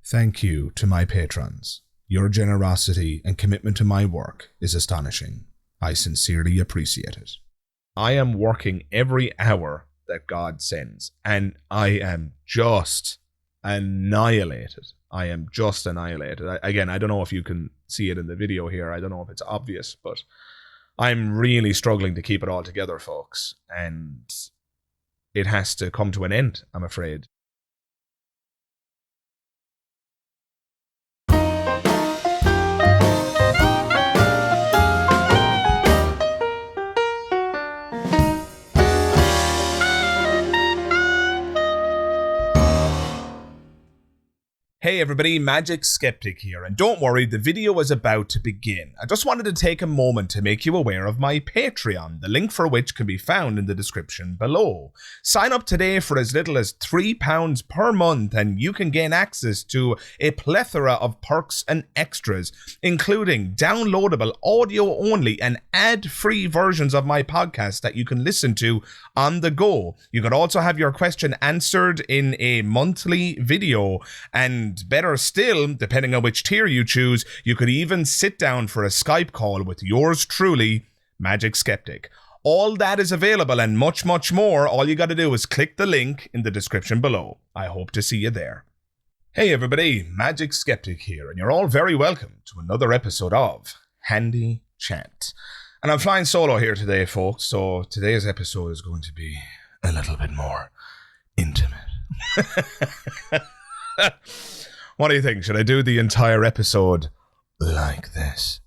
Thank you to my patrons. Your generosity and commitment to my work is astonishing. I sincerely appreciate it. I am working every hour that God sends, and I am just annihilated. I Again, I don't know if you can see it in the video here. I don't know if it's obvious, but I'm really struggling to keep it all together, folks. And it has to come to an end, I'm afraid. Hey everybody, Magic Skeptic here, and don't worry, the video is about to begin. I just wanted to take a moment to make you aware of my Patreon, the link for which can be found in the description below. Sign up today for as little as £3 per month and you can gain access to a plethora of perks and extras, including downloadable audio-only and ad-free versions of my podcast that you can listen to on the go. You can also have your question answered in a monthly video, and better still, depending on which tier you choose, you could even sit down for a Skype call with yours truly, Magic Skeptic. All that is available and much, much more. All you got to do is click the link in the description below. I hope to see you there. Hey everybody, Magic Skeptic here, and you're all very welcome to another episode of Handy Chat. And I'm flying solo here today, folks, so today's episode is going to be a little bit more intimate. What do you think? Should I do the entire episode like this?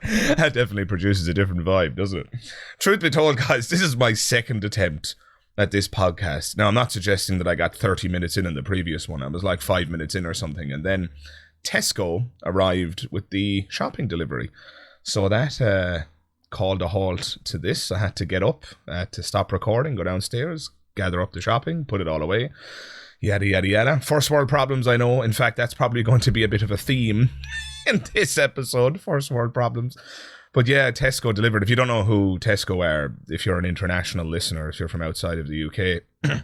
That definitely produces a different vibe, doesn't it? Truth be told, guys, this is my second attempt at this podcast. Now, I'm not suggesting that I got 30 minutes in the previous one. I was like 5 minutes in or something. And then Tesco arrived with the shopping delivery. So that called a halt to this. I had to get up to stop recording, go downstairs, gather up the shopping, put it all away. Yada, yada, yada. First world problems, I know. In fact, that's probably going to be a bit of a theme in this episode, first world problems. But yeah, Tesco delivered. If you don't know who Tesco are, if you're an international listener, if you're from outside of the UK,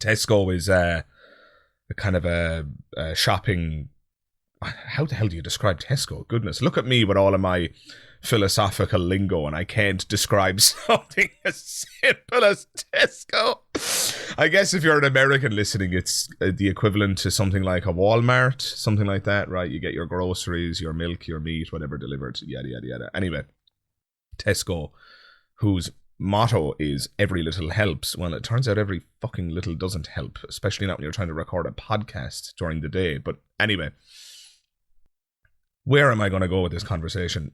Tesco is a kind of a shopping... How the hell do you describe Tesco? Goodness, look at me with all of my philosophical lingo and I can't describe something as simple as Tesco. I guess if you're an American listening, it's the equivalent to something like a Walmart, something like that, right? You get your groceries, your milk, your meat, whatever delivered, yada, yada, yada. Anyway, Tesco, whose motto is every little helps. Well, it turns out every fucking little doesn't help, especially not when you're trying to record a podcast during the day. But anyway, where am I going to go with this conversation?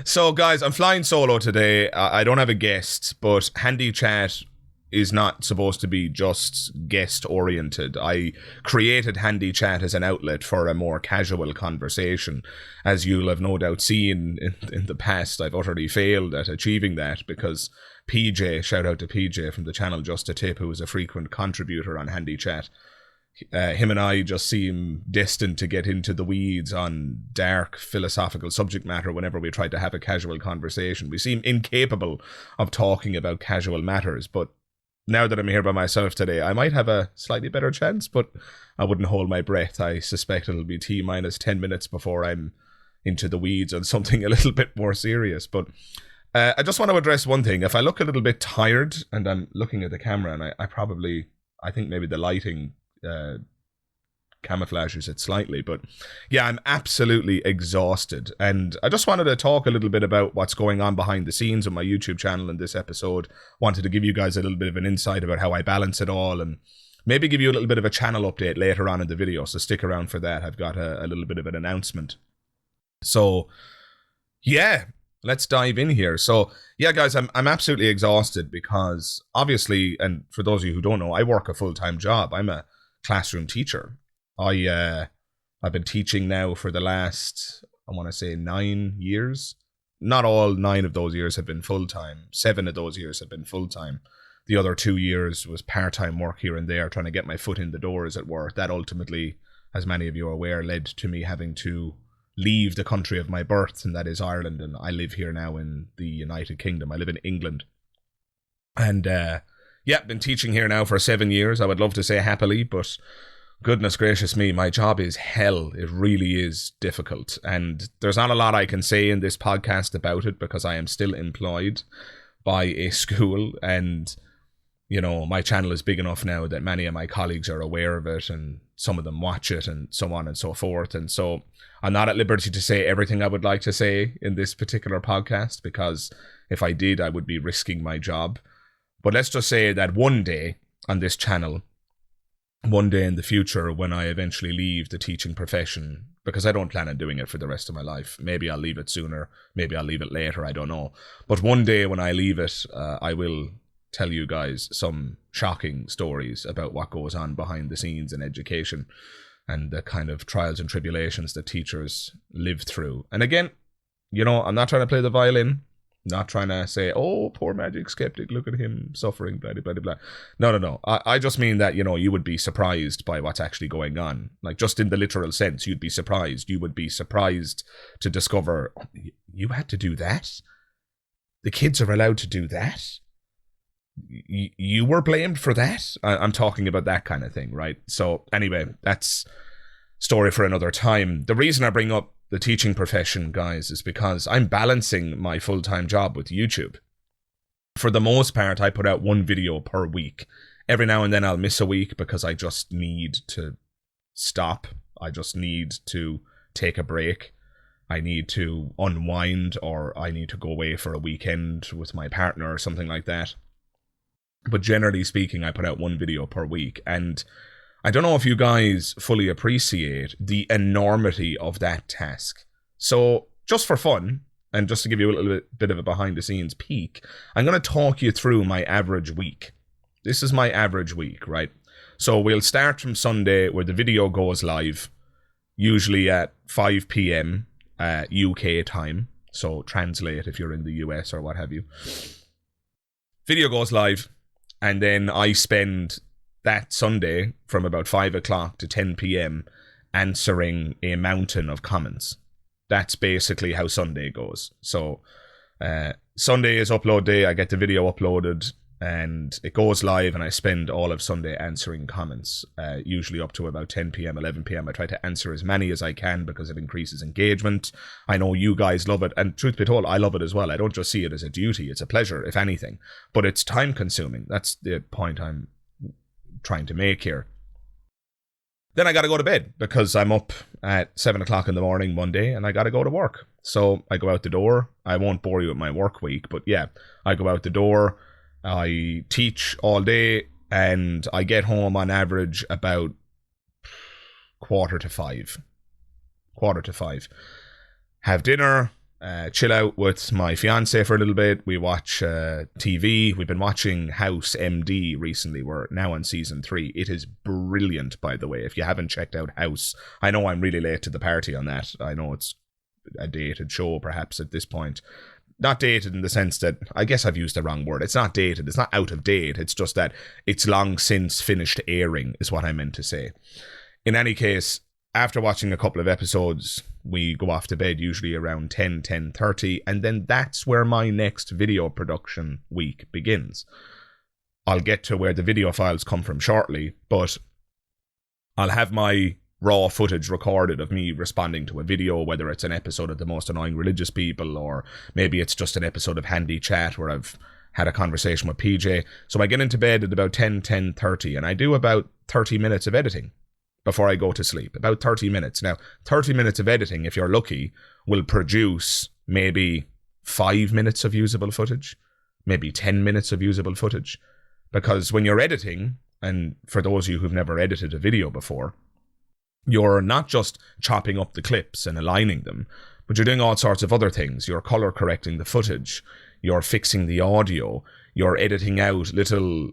So, guys, I'm flying solo today. I don't have a guest, but Handy Chat is not supposed to be just guest-oriented. I created Handy Chat as an outlet for a more casual conversation. As you'll have no doubt seen in the past, I've utterly failed at achieving that because PJ, shout out to PJ from the channel Just a Tip, who is a frequent contributor on Handy Chat, him and I just seem destined to get into the weeds on dark philosophical subject matter whenever we try to have a casual conversation. We seem incapable of talking about casual matters, but now that I'm here by myself today, I might have a slightly better chance, but I wouldn't hold my breath. I suspect it'll be T-minus 10 minutes before I'm into the weeds on something a little bit more serious. But I just want to address one thing. If I look a little bit tired, and I'm looking at the camera, and I think maybe the lighting camouflages it slightly, but yeah, I'm absolutely exhausted, and I just wanted to talk a little bit about what's going on behind the scenes on my YouTube channel in this episode. Wanted to give you guys a little bit of an insight about how I balance it all, and maybe give you a little bit of a channel update later on in the video, so stick around for that. I've got a little bit of an announcement. So yeah, let's dive in here. So yeah, guys, I'm absolutely exhausted because obviously, and for those of you who don't know, I work a full-time job. I'm a classroom teacher. I've been teaching now for the last, I want to say 9 years. Not all 9 of those years have been full-time. 7 of those years have been full-time. The other 2 years was part-time work here and there, trying to get my foot in the doors at work. That ultimately, as many of you are aware, led to me having to leave the country of my birth, and that is Ireland, and I live here now in the United Kingdom. I live in England. And Yeah, been teaching here now for 7 years. I would love to say happily, but goodness gracious me, my job is hell. It really is difficult. And there's not a lot I can say in this podcast about it because I am still employed by a school, and you know, my channel is big enough now that many of my colleagues are aware of it and some of them watch it and so on and so forth. And so I'm not at liberty to say everything I would like to say in this particular podcast, because if I did, I would be risking my job. But let's just say that one day on this channel, one day in the future, when I eventually leave the teaching profession, because I don't plan on doing it for the rest of my life. Maybe I'll leave it sooner, maybe I'll leave it later, I don't know. But one day when I leave it, I will tell you guys some shocking stories about what goes on behind the scenes in education and the kind of trials and tribulations that teachers live through. And again, you know, I'm not trying to play the violin, not trying to say, oh, poor Magic Skeptic, look at him suffering, blah, blah, blah, blah. No. I just mean that, you know, you would be surprised by what's actually going on. Like, just in the literal sense, you'd be surprised. You would be surprised to discover, oh, you had to do that? The kids are allowed to do that? You were blamed for that? I'm talking about that kind of thing, right? So anyway, that's story for another time. The reason I bring up the teaching profession, guys, is because I'm balancing my full-time job with YouTube. For the most part, I put out one video per week. Every now and then I'll miss a week because I just need to stop. I just need to take a break. I need to unwind, or I need to go away for a weekend with my partner or something like that. But generally speaking, I put out one video per week. And I don't know if you guys fully appreciate the enormity of that task. So just for fun, and just to give you a little bit of a behind the scenes peek, I'm going to talk you through my average week. This is my average week, right? So we'll start from Sunday, where the video goes live, usually at 5 p.m. UK time. So translate if you're in the US or what have you. Video goes live. And then I spend that Sunday from about 5 o'clock to 10 p.m. answering a mountain of comments. That's basically how Sunday goes. So Sunday is upload day. I get the video uploaded and it goes live, and I spend all of Sunday answering comments, usually up to about 10 p.m, 11 p.m. I try to answer as many as I can because it increases engagement. I know you guys love it, and truth be told, I love it as well. I don't just see it as a duty, it's a pleasure, if anything. But it's time consuming. That's the point I'm trying to make here. Then I gotta go to bed because I'm up at 7 o'clock in the morning Monday and I gotta go to work. So I go out the door. I won't bore you with my work week, but yeah, I go out the door. I teach all day and I get home on average about 4:45. 4:45. Have dinner, chill out with my fiance for a little bit. We watch TV. We've been watching House MD recently. We're now on season 3. It is brilliant, by the way. If you haven't checked out House, I know I'm really late to the party on that. I know it's a dated show perhaps at this point. Not dated in the sense that, I guess I've used the wrong word. It's not dated. It's not out of date. It's just that it's long since finished airing is what I meant to say. In any case, after watching a couple of episodes, we go off to bed usually around 10:30, and then that's where my next video production week begins. I'll get to where the video files come from shortly, but I'll have my raw footage recorded of me responding to a video, whether it's an episode of The Most Annoying Religious People, or maybe it's just an episode of Handy Chat where I've had a conversation with PJ. So I get into bed at about 10:30, and I do about 30 minutes of editing before I go to sleep. About 30 minutes. Now, 30 minutes of editing, if you're lucky, will produce maybe 5 minutes of usable footage, maybe 10 minutes of usable footage. Because when you're editing, and for those of you who've never edited a video before, you're not just chopping up the clips and aligning them, but you're doing all sorts of other things. You're color correcting the footage. You're fixing the audio. You're editing out little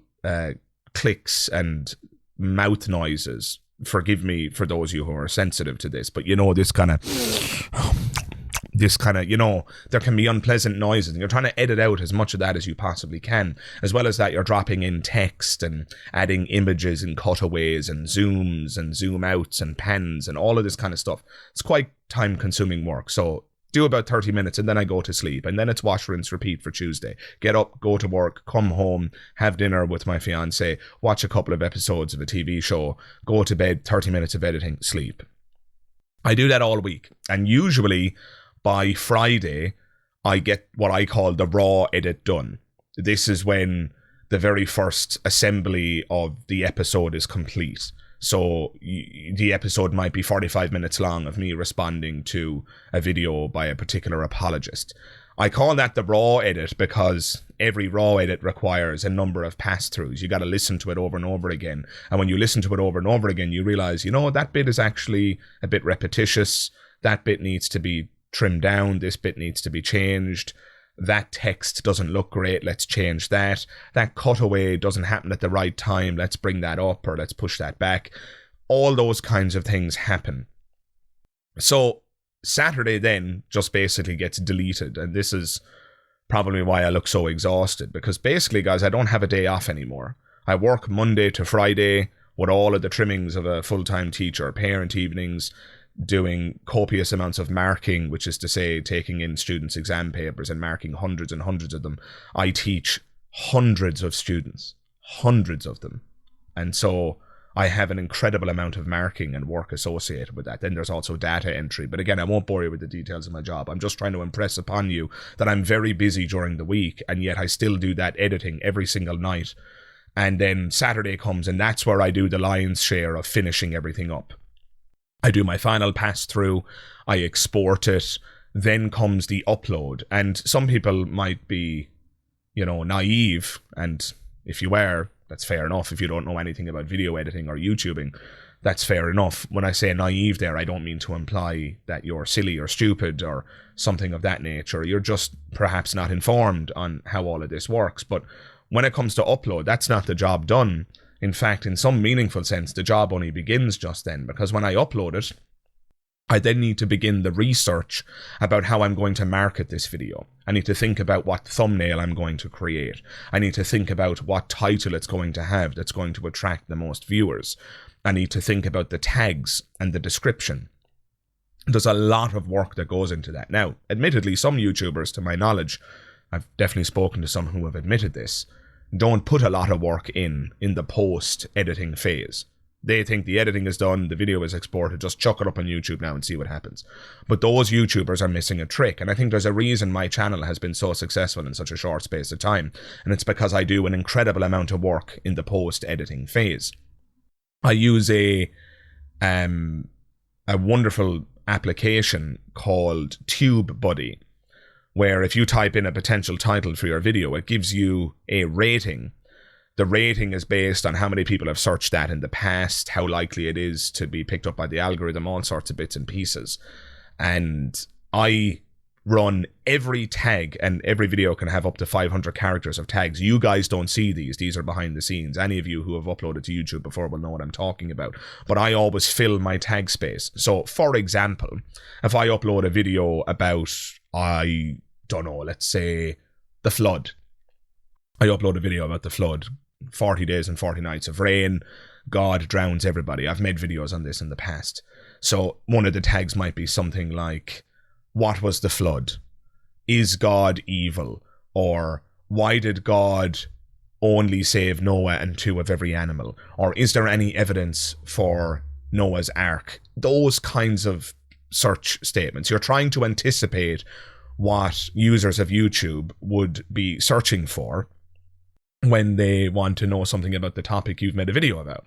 clicks and mouth noises. Forgive me for those of you who are sensitive to this, but you know, this kind of, you know, there can be unpleasant noises, and you're trying to edit out as much of that as you possibly can. As well as that, you're dropping in text and adding images and cutaways and zooms and zoom outs and pans and all of this kind of stuff. It's quite time consuming work. So do about 30 minutes, and then I go to sleep. And then it's wash, rinse, repeat for Tuesday. Get up, go to work, come home, have dinner with my fiance, watch a couple of episodes of a TV show, go to bed, 30 minutes of editing, sleep. I do that all week. And usually by Friday, I get what I call the raw edit done. This is when the very first assembly of the episode is complete. So the episode might be 45 minutes long of me responding to a video by a particular apologist. I call that the raw edit because every raw edit requires a number of pass-throughs. You got to listen to it over and over again. And when you listen to it over and over again, you realize, that bit is actually a bit repetitious. That bit needs to be trimmed down. This bit needs to be changed. That text doesn't look great, let's change that. That cutaway doesn't happen at the right time, let's bring that up or let's push that back. All those kinds of things happen. So Saturday then just basically gets deleted, and this is probably why I look so exhausted, because basically, guys, I don't have a day off anymore. I work Monday to Friday with all of the trimmings of a full-time teacher, parent evenings, doing copious amounts of marking, which is to say taking in students' exam papers and marking hundreds and hundreds of them. I teach hundreds of students, hundreds of them. And so I have an incredible amount of marking and work associated with that. Then there's also data entry. But again, I won't bore you with the details of my job. I'm just trying to impress upon you that I'm very busy during the week, and yet I still do that editing every single night. And then Saturday comes, and that's where I do the lion's share of finishing everything up. I do my final pass through, I export it, then comes the upload. And some people might be, naive, and if you are, that's fair enough. If you don't know anything about video editing or YouTubing, that's fair enough. When I say naive there, I don't mean to imply that you're silly or stupid or something of that nature. You're just perhaps not informed on how all of this works. But when it comes to upload, that's not the job done. In fact, in some meaningful sense, the job only begins just then, because when I upload it, I then need to begin the research about how I'm going to market this video. I need to think about what thumbnail I'm going to create. I need to think about what title it's going to have that's going to attract the most viewers. I need to think about the tags and the description. There's a lot of work that goes into that. Now, admittedly, some YouTubers, to my knowledge, I've definitely spoken to some who have admitted this, don't put a lot of work in the post-editing phase. They think the editing is done, the video is exported, just chuck it up on YouTube now and see what happens. But those YouTubers are missing a trick, and I think there's a reason my channel has been so successful in such a short space of time, and it's because I do an incredible amount of work in the post-editing phase. I use a wonderful application called TubeBuddy, where if you type in a potential title for your video, it gives you a rating. The rating is based on how many people have searched that in the past, how likely it is to be picked up by the algorithm, all sorts of bits and pieces. And I run every tag, and every video can have up to 500 characters of tags. You guys don't see these. These are behind the scenes. Any of you who have uploaded to YouTube before will know what I'm talking about. But I always fill my tag space. So, for example, if I upload a video about, I don't know, let's say the flood. I upload a video about the flood, 40 days and 40 nights of rain, God drowns everybody. I've made videos on this in the past. So one of the tags might be something like, what was the flood? Is God evil? Or why did God only save Noah and 2 of every animal? Or is there any evidence for Noah's Ark? Those kinds of search statements. You're trying to anticipate what users of YouTube would be searching for when they want to know something about the topic you've made a video about.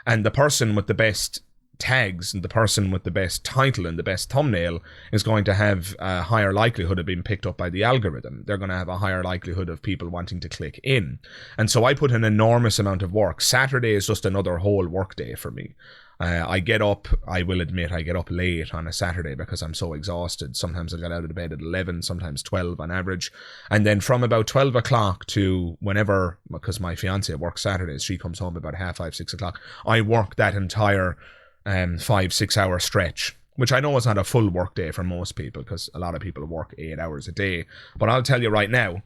And the person with the best tags and the person with the best title and the best thumbnail is going to have a higher likelihood of being picked up by the algorithm. They're going to have a higher likelihood of people wanting to click in. And so I put an enormous amount of work. Saturday is just another whole work day for me. I get up, I will admit, I get up late on a Saturday because I'm so exhausted. Sometimes I get out of bed at 11, sometimes 12 on average. And then from about 12 o'clock to whenever, because my fiance works Saturdays, she comes home about 5:30, 6 o'clock. I work that entire 5-6 hour stretch, which I know is not a full work day for most people because a lot of people work 8 hours a day. But I'll tell you right now,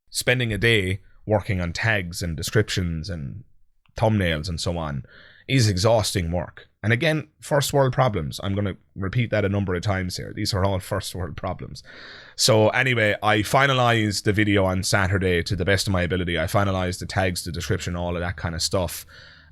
spending a day working on tags and descriptions and thumbnails and so on is exhausting work. And again, first world problems. I'm going to repeat that a number of times here. These are all first world problems. So anyway, I finalized the video on Saturday to the best of my ability. I finalized the tags, the description, all of that kind of stuff.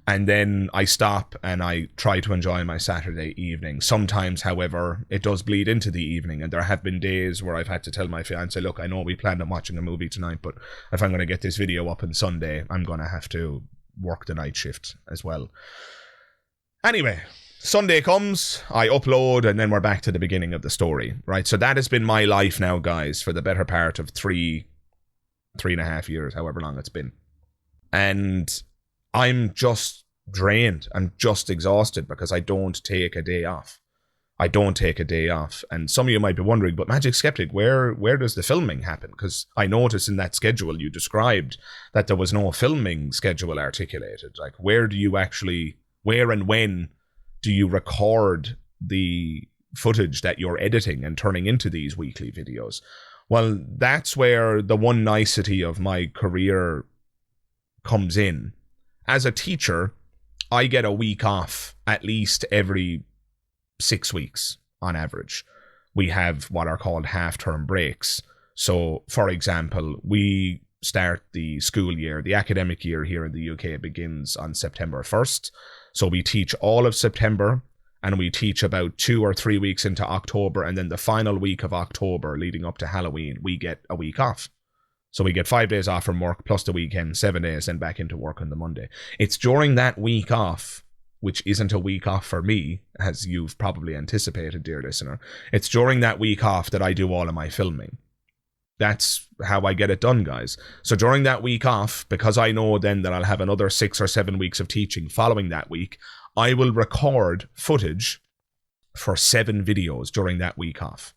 And then I stop and I try to enjoy my Saturday evening. Sometimes, however, it does bleed into the evening. And there have been days where I've had to tell my fiance, look, I know we planned on watching a movie tonight, but if I'm going to get this video up on Sunday, I'm going to have to work the night shift as well. Anyway, Sunday comes, I upload, and then we're back to the beginning of the story, right? So that has been my life now, guys, for the better part of 3.5 years, however long it's been. And I'm just drained. I'm just exhausted because I don't take a day off. And some of you might be wondering, but Magic Skeptic, where does the filming happen? Because I noticed in that schedule you described that there was no filming schedule articulated. Like, where and when do you record the footage that you're editing and turning into these weekly videos? Well, that's where the one nicety of my career comes in. As a teacher, I get a week off at least every 6 weeks on average. We have what are called half-term breaks. So, for example, we start the school year, the academic year here in the UK begins on September 1st. So we teach all of September, and we teach about 2 or 3 weeks into October, and then the final week of October leading up to Halloween, we get a week off. So we get 5 days off from work plus the weekend, 7 days, and back into work on the Monday. It's during that week off, which isn't a week off for me, as you've probably anticipated, dear listener. It's during that week off that I do all of my filming. That's how I get it done, guys. So during that week off, because I know then that I'll have another 6 or 7 weeks of teaching following that week, I will record footage for 7 videos during that week off.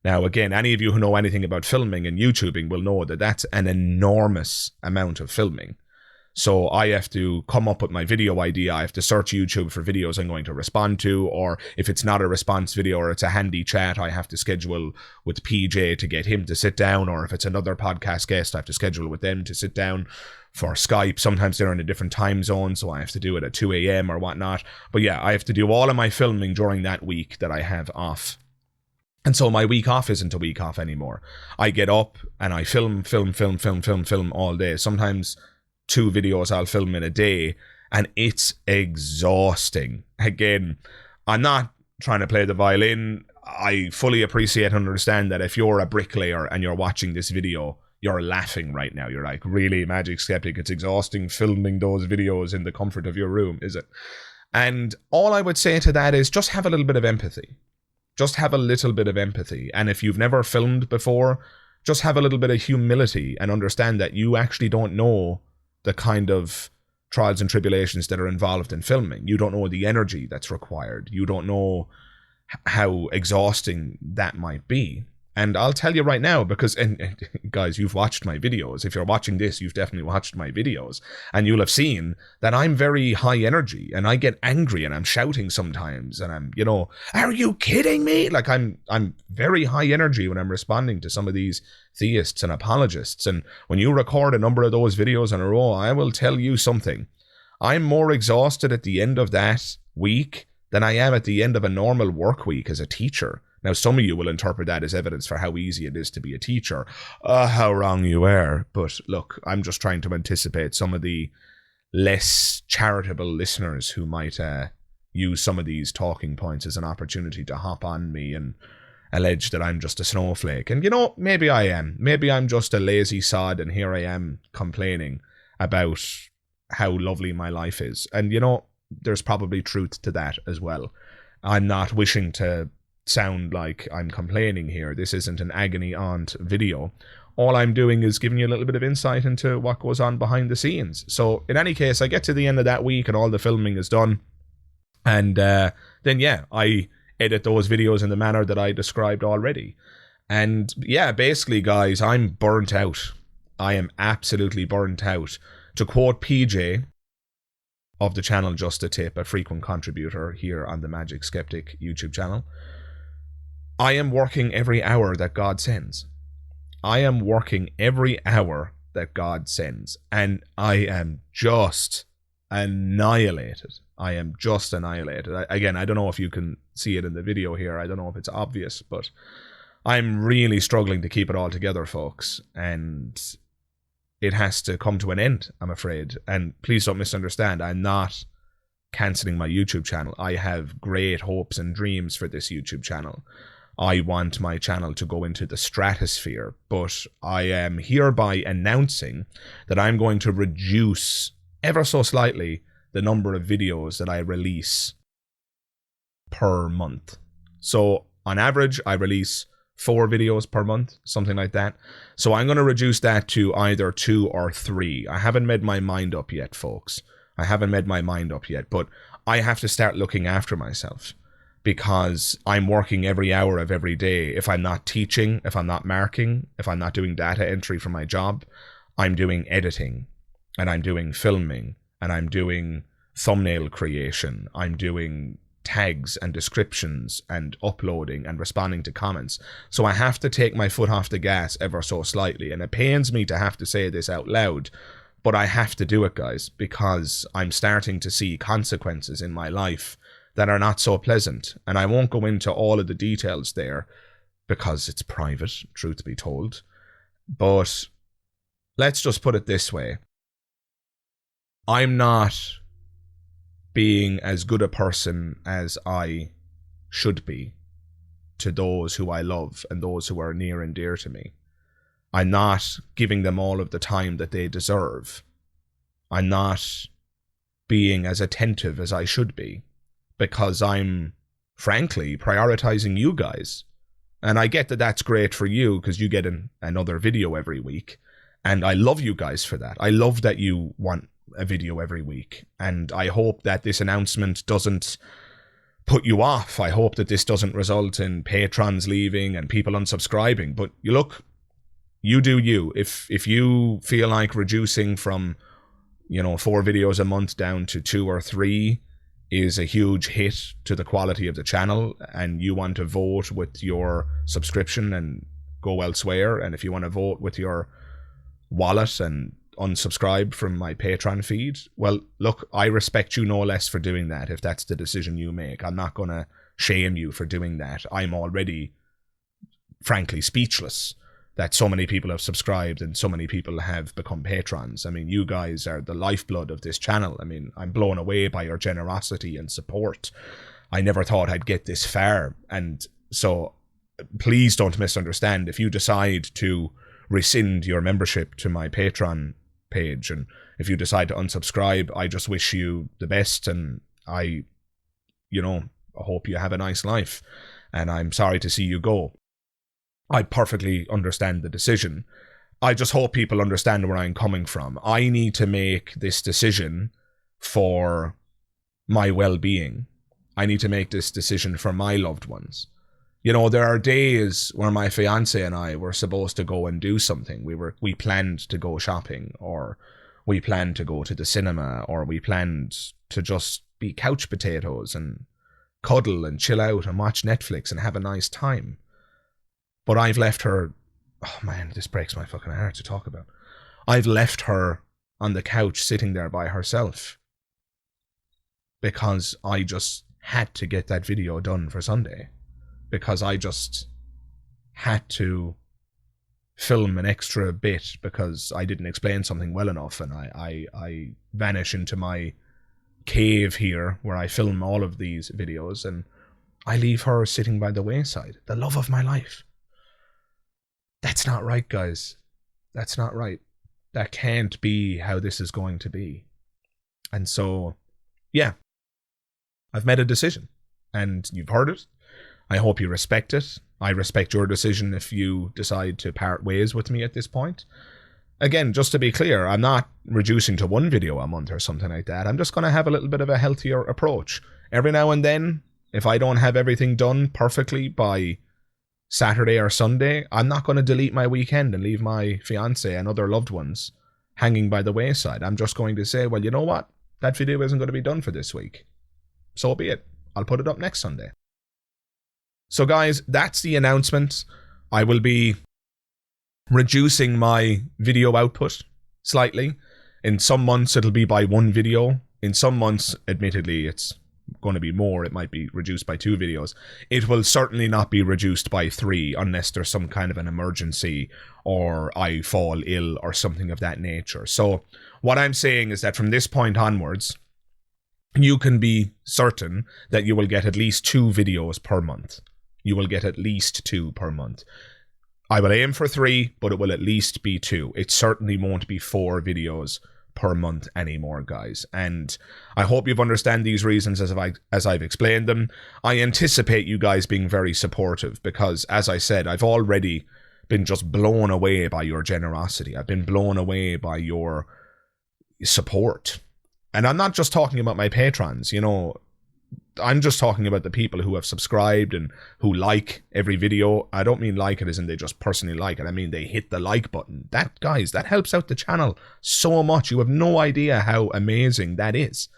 Now, again, any of you who know anything about filming and YouTubing will know that that's an enormous amount of filming. So I have to come up with my video idea. I have to search YouTube for videos I'm going to respond to, or if it's not a response video or it's a handy chat, I have to schedule with PJ to get him to sit down, or if it's another podcast guest, I have to schedule with them to sit down for Skype. Sometimes they're in a different time zone, so I have to do it at 2 a.m. or whatnot. But yeah, I have to do all of my filming during that week that I have off. And so my week off isn't a week off anymore. I get up and I film all day. Sometimes 2 videos I'll film in a day, and it's exhausting. Again, I'm not trying to play the violin. I fully appreciate and understand that if you're a bricklayer and you're watching this video, you're laughing right now. You're like, really, Magic Skeptic, it's exhausting filming those videos in the comfort of your room, is it? And all I would say to that is just have a little bit of empathy. Just have a little bit of empathy. And if you've never filmed before, just have a little bit of humility and understand that you actually don't know the kind of trials and tribulations that are involved in filming. You don't know the energy that's required. You don't know how exhausting that might be. And I'll tell you right now, because, and guys, you've watched my videos. If you're watching this, you've definitely watched my videos. And you'll have seen that I'm very high energy, and I get angry and I'm shouting sometimes. And I'm, are you kidding me? Like I'm very high energy when I'm responding to some of these theists and apologists. And when you record a number of those videos in a row, I will tell you something. I'm more exhausted at the end of that week than I am at the end of a normal work week as a teacher. Now, some of you will interpret that as evidence for how easy it is to be a teacher. How wrong you are. But look, I'm just trying to anticipate some of the less charitable listeners who might use some of these talking points as an opportunity to hop on me and allege that I'm just a snowflake. And maybe I am. Maybe I'm just a lazy sod, and here I am complaining about how lovely my life is. And there's probably truth to that as well. I'm not wishing to sound like I'm complaining here. This isn't an agony aunt video. All I'm doing is giving you a little bit of insight into what goes on behind the scenes. So in any case, I get to the end of that week and all the filming is done. And then, I edit those videos in the manner that I described already. And basically, guys, I'm burnt out. I am absolutely burnt out. To quote PJ of the channel Just a Tip, a frequent contributor here on the Magic Skeptic YouTube channel, I am working every hour that God sends. I am working every hour that God sends. And I am just annihilated. I am just annihilated. Again, I don't know if you can see it in the video here. I don't know if it's obvious, but I'm really struggling to keep it all together, folks. And it has to come to an end, I'm afraid. And please don't misunderstand. I'm not cancelling my YouTube channel. I have great hopes and dreams for this YouTube channel. I want my channel to go into the stratosphere, but I am hereby announcing that I'm going to reduce ever so slightly the number of videos that I release per month. So on average, I release 4 videos per month, something like that. So I'm going to reduce that to either 2 or 3. I haven't made my mind up yet, folks. I haven't made my mind up yet, but I have to start looking after myself, because I'm working every hour of every day. If I'm not teaching, if I'm not marking, if I'm not doing data entry for my job, I'm doing editing, and I'm doing filming, and I'm doing thumbnail creation, I'm doing tags and descriptions and uploading and responding to comments. So I have to take my foot off the gas ever so slightly, and it pains me to have to say this out loud, but I have to do it, guys, because I'm starting to see consequences in my life that are not so pleasant. And I won't go into all of the details there because it's private, truth be told. But let's just put it this way. I'm not being as good a person as I should be to those who I love and those who are near and dear to me. I'm not giving them all of the time that they deserve. I'm not being as attentive as I should be, because I'm, frankly, prioritizing you guys. And I get that that's great for you because you get another video every week. And I love you guys for that. I love that you want a video every week. And I hope that this announcement doesn't put you off. I hope that this doesn't result in patrons leaving and people unsubscribing. But you look, you do you. If you feel like reducing from, 4 videos a month down to 2 or 3 is a huge hit to the quality of the channel, and you want to vote with your subscription and go elsewhere, and if you want to vote with your wallet and unsubscribe from my Patreon feed, well, look, I respect you no less for doing that if that's the decision you make. I'm not going to shame you for doing that. I'm already, frankly, speechless that so many people have subscribed and so many people have become patrons. I mean, you guys are the lifeblood of this channel. I mean, I'm blown away by your generosity and support. I never thought I'd get this far. And so please don't misunderstand. If you decide to rescind your membership to my Patreon page, and if you decide to unsubscribe, I just wish you the best, and I hope you have a nice life, and I'm sorry to see you go. I perfectly understand the decision. I just hope people understand where I'm coming from. I need to make this decision for my well-being. I need to make this decision for my loved ones. There are days where my fiance and I were supposed to go and do something. We planned to go shopping, or we planned to go to the cinema, or we planned to just be couch potatoes and cuddle and chill out and watch Netflix and have a nice time. But I've left her, oh man, this breaks my fucking heart to talk about. I've left her on the couch sitting there by herself because I just had to get that video done for Sunday. Because I just had to film an extra bit because I didn't explain something well enough, and I vanish into my cave here where I film all of these videos, and I leave her sitting by the wayside, the love of my life. That's not right, guys. That's not right. That can't be how this is going to be. And so, yeah, I've made a decision, and you've heard it. I hope you respect it. I respect your decision if you decide to part ways with me at this point. Again, just to be clear, I'm not reducing to 1 video a month or something like that. I'm just going to have a little bit of a healthier approach. Every now and then, if I don't have everything done perfectly by Saturday or Sunday, I'm not going to delete my weekend and leave my fiance and other loved ones hanging by the wayside. I'm just going to say, well, you know what? That video isn't going to be done for this week. So be it. I'll put it up next Sunday. So guys, that's the announcement. I will be reducing my video output slightly. In some months, it'll be by 1 video. in some months, admittedly, it's going to be more. It might be reduced by 2 videos. It will certainly not be reduced by 3 unless there's some kind of an emergency or I fall ill or something of that nature. So what I'm saying is that from this point onwards, you can be certain that you will get at least 2 videos per month. You will get at least 2 per month. I will aim for 3, but it will at least be 2. It certainly won't be 4 videos per month anymore, guys. And I hope you've understand these reasons as I've explained them. I anticipate you guys being very supportive because, as I said, I've already been just blown away by your generosity. I've been blown away by your support. And I'm not just talking about my patrons, you know, I'm just talking about the people who have subscribed and who like every video. I don't mean like it as in they just personally like it. I mean they hit the like button. That, guys, that helps out the channel so much. You have no idea how amazing that is.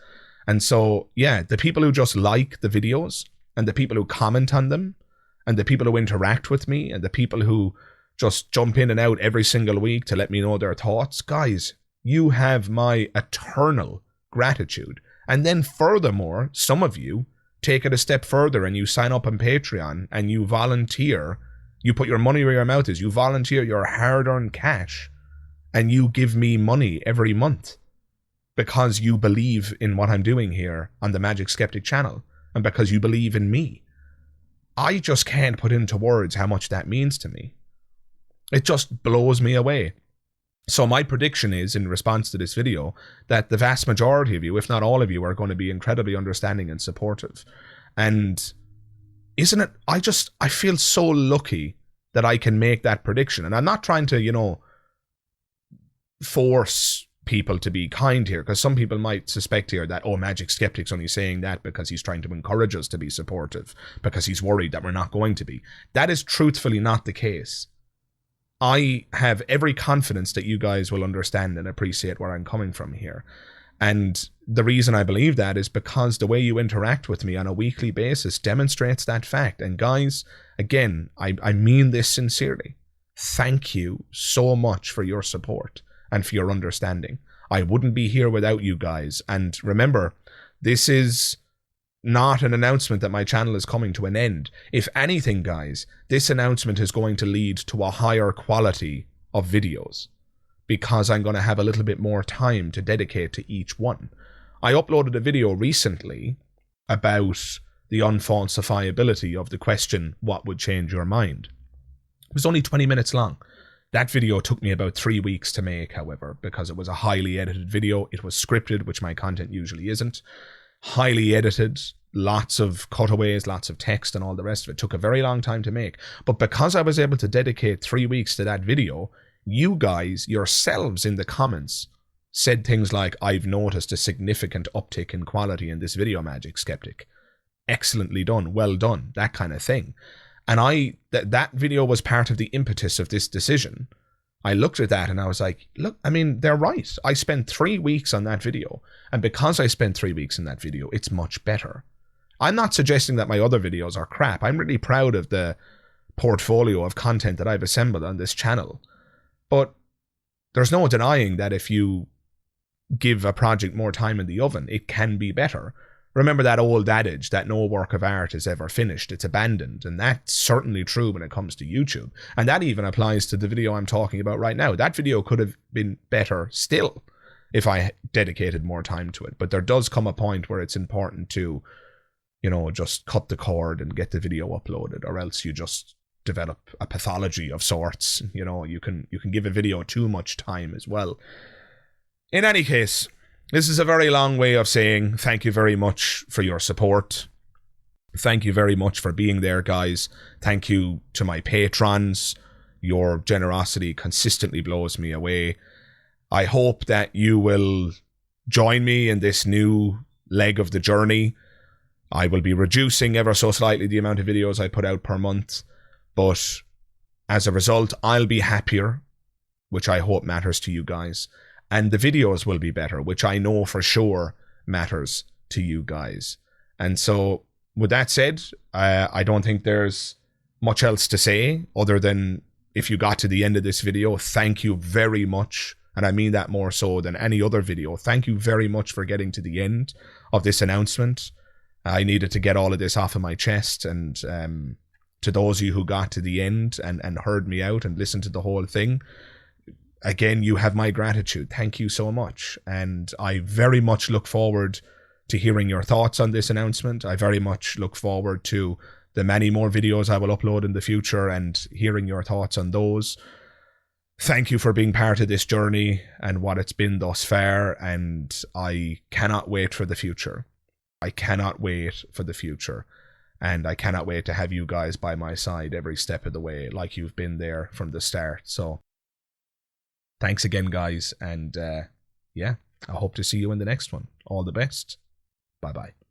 And so, yeah, the people who just like the videos and the people who comment on them and the people who interact with me and the people who just jump in and out every single week to let me know their thoughts, guys, you have my eternal gratitude. And then furthermore, some of you take it a step further and you sign up on Patreon and you volunteer. You put your money where your mouth is. You volunteer your hard-earned cash and you give me money every month because you believe in what I'm doing here on the Magic Skeptic channel and because you believe in me. I just can't put into words how much that means to me. It just blows me away. So my prediction is, in response to this video, that the vast majority of you, if not all of you, are going to be incredibly understanding and supportive. And isn't it, I feel so lucky that I can make that prediction. And I'm not trying to, you know, force people to be kind here, because some people might suspect here that, oh, Magic Skeptic's only saying that because he's trying to encourage us to be supportive, because he's worried that we're not going to be. That is truthfully not the case. I have every confidence that you guys will understand and appreciate where I'm coming from here. And the reason I believe that is because the way you interact with me on a weekly basis demonstrates that fact. And guys, again, I mean this sincerely. Thank you so much for your support and for your understanding. I wouldn't be here without you guys. And remember, this is not an announcement that my channel is coming to an end. If anything, guys, this announcement is going to lead to a higher quality of videos because I'm going to have a little bit more time to dedicate to each one. I uploaded a video recently about the unfalsifiability of the question, what would change your mind? It was only 20 minutes long. That video took me about 3 weeks to make, however, because it was a highly edited video. It was scripted, which my content usually isn't. Highly edited, lots of cutaways, lots of text and all the rest of it. Took a very long time to make. But because I was able to dedicate 3 weeks to that video, you guys yourselves in the comments said things like, I've noticed a significant uptick in quality in this video, Magic Skeptic. Excellently done, well done, that kind of thing. And that video was part of the impetus of this decision. I looked at that and I was like, look, I mean, they're right. I spent 3 weeks on that video. And because I spent 3 weeks in that video, it's much better. I'm not suggesting that my other videos are crap. I'm really proud of the portfolio of content that I've assembled on this channel. But there's no denying that if you give a project more time in the oven, it can be better. Remember that old adage that no work of art is ever finished, it's abandoned. And that's certainly true when it comes to YouTube. And that even applies to the video I'm talking about right now. That video could have been better still if I dedicated more time to it. But there does come a point where it's important to, you know, just cut the cord and get the video uploaded, or else you just develop a pathology of sorts. You know, you can give a video too much time as well. In any case, this is a very long way of saying thank you very much for your support. Thank you very much for being there, guys. Thank you to my patrons. Your generosity consistently blows me away. I hope that you will join me in this new leg of the journey. I will be reducing ever so slightly the amount of videos I put out per month, but as a result, I'll be happier, which I hope matters to you guys. And the videos will be better, which I know for sure matters to you guys. And so, with that said, I don't think there's much else to say other than, if you got to the end of this video, thank you very much And I mean that more so than any other video. Thank you very much for getting to the end of this announcement. I needed to get all of this off of my chest, and to those of you who got to the end and heard me out and listened to the whole thing, again, you have my gratitude. Thank you so much. And I very much look forward to hearing your thoughts on this announcement. I very much look forward to the many more videos I will upload in the future and hearing your thoughts on those. Thank you for being part of this journey and what it's been thus far, and I cannot wait for the future. I cannot wait for the future, and I cannot wait to have you guys by my side every step of the way like you've been there from the start. So thanks again, guys, and yeah, I hope to see you in the next one. All the best. Bye-bye.